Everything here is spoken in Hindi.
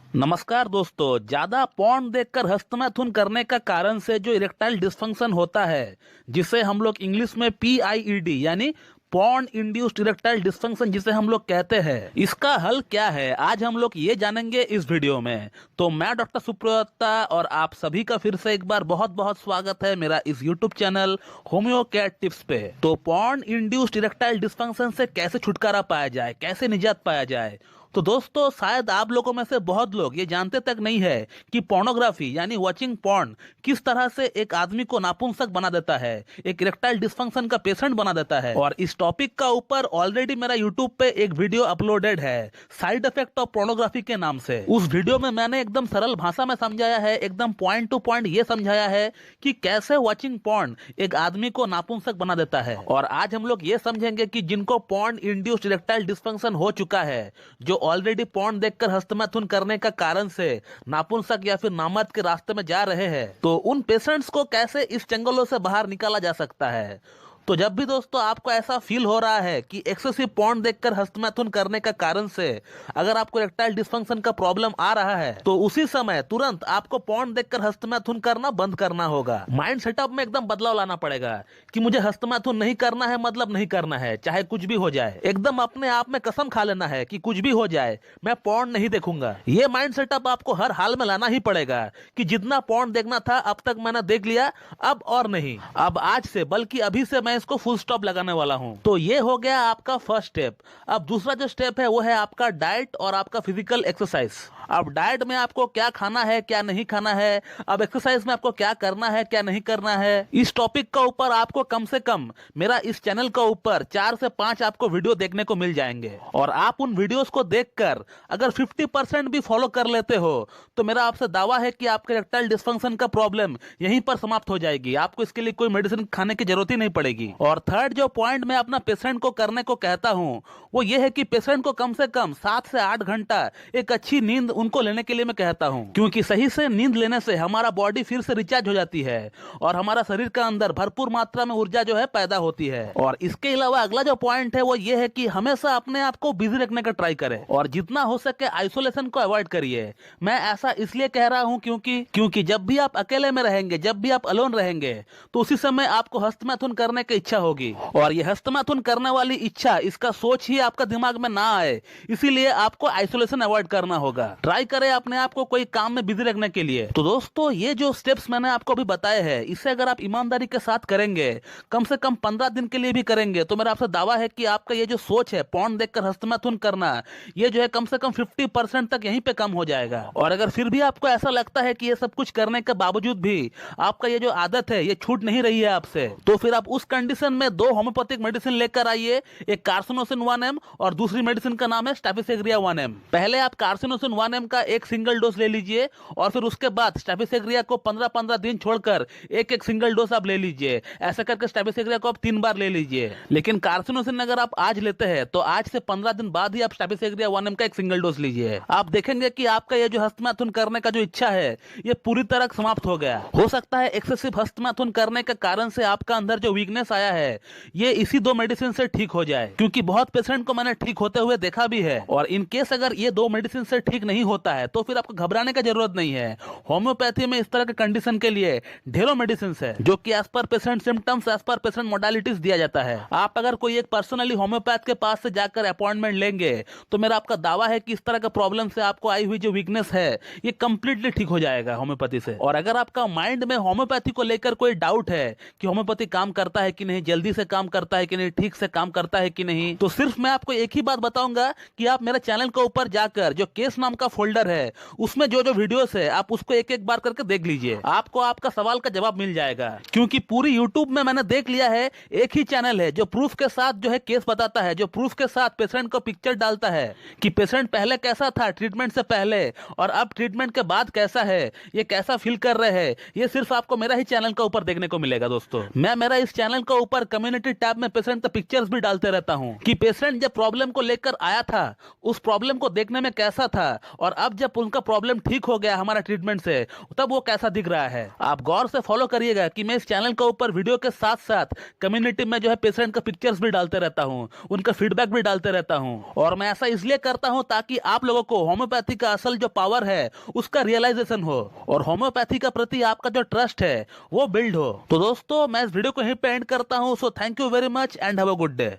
नमस्कार दोस्तों। ज्यादा पॉर्न देखकर हस्तमैथुन करने का कारण से जो इरेक्टाइल डिस्फंक्शन होता है, जिसे हम लोग इंग्लिश में PIED यानी पॉर्न इंड्यूस्ड इरेक्टाइल डिस्फंक्शन जिसे हम लोग कहते हैं, इसका हल क्या है आज हम लोग ये जानेंगे इस वीडियो में। तो मैं डॉक्टर सुप्रदत्ता और आप सभी का फिर से एक बार बहुत बहुत स्वागत है मेरा इस YouTube channel homeo care tips पे। तो पॉर्न इंड्यूस्ड इरेक्टाइल डिस्फंक्शन से कैसे छुटकारा पाया जाए, कैसे निजात पाया जाए। तो दोस्तों, शायद आप लोगों में से बहुत लोग ये जानते तक नहीं है कि पोर्नोग्राफी यानी वॉचिंग पॉर्न किस तरह से एक आदमी को नापुंसक बना देता है, एक इरेक्टाइल डिस्फंक्शन का पेशेंट बना देता है। और इस टॉपिक का ऊपर ऑलरेडी मेरा यूट्यूब पे एक वीडियो अपलोडेड है साइड इफेक्ट ऑफ पोर्नोग्राफी के नाम से। उस वीडियो में मैंने एकदम सरल भाषा में समझाया है, एकदम पॉइंट टू पॉइंट ये समझाया है कि कैसे वॉचिंग पॉर्न एक आदमी को नापुंसक बना देता है। और आज हम लोग ये समझेंगे कि जिनको पॉर्न इंड्यूस्ड इरेक्टाइल डिस्फंक्शन हो चुका है, जो ऑलरेडी पॉर्न देखकर हस्तमैथुन करने का कारण से नापुंसक या फिर नामर्द के रास्ते में जा रहे हैं, तो उन पेशेंट्स को कैसे इस चंगुलों से बाहर निकाला जा सकता है। तो जब भी दोस्तों आपको ऐसा फील हो रहा है कि एक्सेसिव पॉर्न देखकर हस्तमैथुन करने का कारण से अगर आपको इरेक्टाइल डिस्फंक्शन का प्रॉब्लम आ रहा है, तो उसी समय तुरंत आपको पॉर्न देखकर हस्तमैथुन करना बंद करना होगा। माइंड सेटअप में एकदम बदलाव लाना पड़ेगा कि मुझे हस्तमैथुन नहीं करना है, मतलब नहीं करना है, चाहे कुछ भी हो जाए। एकदम अपने आप में कसम खा लेना है कि कुछ भी हो जाए मैं पॉर्न नहीं देखूंगा। ये माइंड सेटअप आपको हर हाल में लाना ही पड़ेगा कि जितना पॉर्न देखना था अब तक मैंने देख लिया, अब और नहीं, अब आज से बल्कि अभी से मैं इसको फुल स्टॉप लगाने वाला हूं। तो ये हो गया आपका फर्स्ट स्टेप। अब दूसरा जो स्टेप है वो है आपका डाइट और आपका फिजिकल एक्सरसाइज। अब डाइट में आपको क्या खाना है, क्या नहीं खाना है, अब एक्सरसाइज में आपको क्या करना है, क्या नहीं करना है, इस टॉपिक का ऊपर आपको कम से कम मेरा इस चैनल का ऊपर 4 से 5 आपको वीडियो देखने को मिल जाएंगे। और आप उन वीडियोस को देखकर अगर 50% भी फॉलो कर लेते हो तो मेरा आपसे दावा है कि आपके इरेक्टाइल डिस्फंक्शन का प्रॉब्लम यहीं पर समाप्त हो जाएगी। आपको इसके लिए कोई मेडिसिन खाने की जरूरत ही नहीं पड़ेगी। और थर्ड जो पॉइंट मैं अपना पेशेंट को करने को कहता हूं वो ये है कि पेशेंट को कम से कम 7 से 8 घंटा एक अच्छी नींद उनको लेने के लिए मैं कहता हूं, क्योंकि सही से नींद लेने से हमारा बॉडी फिर से रिचार्ज हो जाती है और हमारा शरीर का अंदर भरपूर मात्रा में ऊर्जा जो है पैदा होती है। और इसके अलावा अगला जो पॉइंट है वो ये है कि हमेशा अपने आप को बिजी रखने का ट्राई करें और जितना हो सके आइसोलेशन को अवॉइड करिए। मैं ऐसा इसलिए कह रहा हूं क्योंकि जब भी आप अकेले में रहेंगे, जब भी आप अलोन रहेंगे, तो उसी समय आपको हस्तमैथुन करने की इच्छा होगी। और ये हस्तमैथुन करने वाली इच्छा, इसका सोच ही आपका दिमाग में ना आए, इसीलिए आपको आइसोलेशन अवॉइड करना होगा। ट्राई करें अपने आप को कोई काम में बिजी रखने के लिए। तो दोस्तों, ये जो स्टेप्स मैंने आपको अभी बताए हैं, इसे अगर आप ईमानदारी के साथ करेंगे, कम से कम 15 दिन के लिए भी करेंगे, तो मेरा आपसे दावा है कि आपका ये जो सोच है पॉर्न देखकर हस्तमैथुन करना, ये जो है कम से कम 50% तक यहीं पे कम हो जाएगा। और अगर फिर भी आपको ऐसा लगता है कि ये सब कुछ करने के बावजूद भी आपका ये जो आदत है ये छूट नहीं रही है आपसे, तो फिर आप उस कंडीशन में 2 होम्योपैथिक मेडिसिन लेकर आइए। एक कार्सिनोसिन 1M और दूसरी मेडिसिन का नाम है स्टैफिसेग्रिया 1M। पहले आप कार्सिनोसिन 1M का एक सिंगल डोज ले लीजिए और फिर उसके बाद स्टैफिसेग्रिया को 15-15 दिन छोड़कर एक सिंगल डोज आप ले लीजिए। ऐसा करके स्टैफिसेग्रिया को आप 3 बार ले लीजिए। लेकिन कार्सिनोसिन अगर आप आज लेते हैं तो आज से 15 दिन बाद ही आप स्टैफिसेग्रिया 1M का एक सिंगल डोज लीजिए। आप देखेंगे कि आपका ये जो हस्तमैथुन करने का जो इच्छा है ये पूरी तरह समाप्त हो गया। हो सकता है एक्सेसिव हस्तमैथुन करने के कारण से आपका अंदर जो वीकनेस आया है ये इसी 2 मेडिसिन से ठीक हो जाए, क्योंकि बहुत पेशेंट को मैंने ठीक होते हुए देखा भी है। और इन केस अगर ये 2 मेडिसिन से ठीक नहीं होता है तो फिर आपको घबराने की जरूरत नहीं है। होम्योपैथी में इस तरह के कंडीशन के लिए ढेरों मेडिसिन है जो कि as per patient symptoms, as per patient modalities दिया जाता है। आप अगर कोई एक पर्सनली होम्योपैथ के पास से जाकर अपॉइंटमेंट लेंगे तो मेरा आपका दावा है कि इस तरह का प्रॉब्लम से आपको आई हुई जो वीकनेस है ये कंप्लीटली ठीक हो जाएगा होम्योपैथी से। और अगर आपका माइंड में होम्योपैथी को लेकर कोई डाउट है कि होम्योपैथी काम करता है कि नहीं, जल्दी से काम करता है कि नहीं, ठीक से काम करता है कि नहीं, तो सिर्फ मैं आपको एक ही बात बताऊंगा कि आप मेरे चैनल के ऊपर जाकर जो केस नाम का फोल्डर है उसमें जो जो वीडियोस है आप उसको एक बार करके देख लीजिए। आपको आपका सवाल का जवाब मिल जाएगा, क्योंकि पूरी यूट्यूब में मैंने देख लिया है एक ही चैनल है जो प्रूफ के साथ जो है केस बताता है, जो प्रूफ के साथ पेशेंट को पिक्चर डालता है कि पेशेंट पहले कैसा था ट्रीटमेंट से पहले और अब ट्रीटमेंट के बाद कैसा है, ये कैसा फील कर रहे हैं। ये सिर्फ आपको मेरा ही चैनल के ऊपर देखने को मिलेगा। दोस्तों, मैं मेरा इस चैनल के ऊपर कम्युनिटी टैब में पेशेंट का पिक्चर्स भी डालते रहता हूं कि पेशेंट जब प्रॉब्लम को लेकर आया था उस प्रॉब्लम को देखने में कैसा था और अब जब उनका प्रॉब्लम ठीक हो गया हमारा ट्रीटमेंट से, तब वो कैसा दिख रहा है। आप गौर से फॉलो करिएगा कि मैं इस चैनल के ऊपर वीडियो के साथ साथ कम्युनिटी में जो है पेशेंट का पिक्चर्स भी डालते रहता हूँ, उनका फीडबैक भी डालते रहता हूँ। और मैं ऐसा इसलिए करता हूँ ताकि आप लोगों को होम्योपैथी का असल जो पावर है उसका रियलाइजेशन हो और होम्योपैथी का प्रति आपका जो ट्रस्ट है वो बिल्ड हो। तो दोस्तों मैं इस वीडियो को यहीं पे एंड करता हूँ। So thank you very much and have a good day.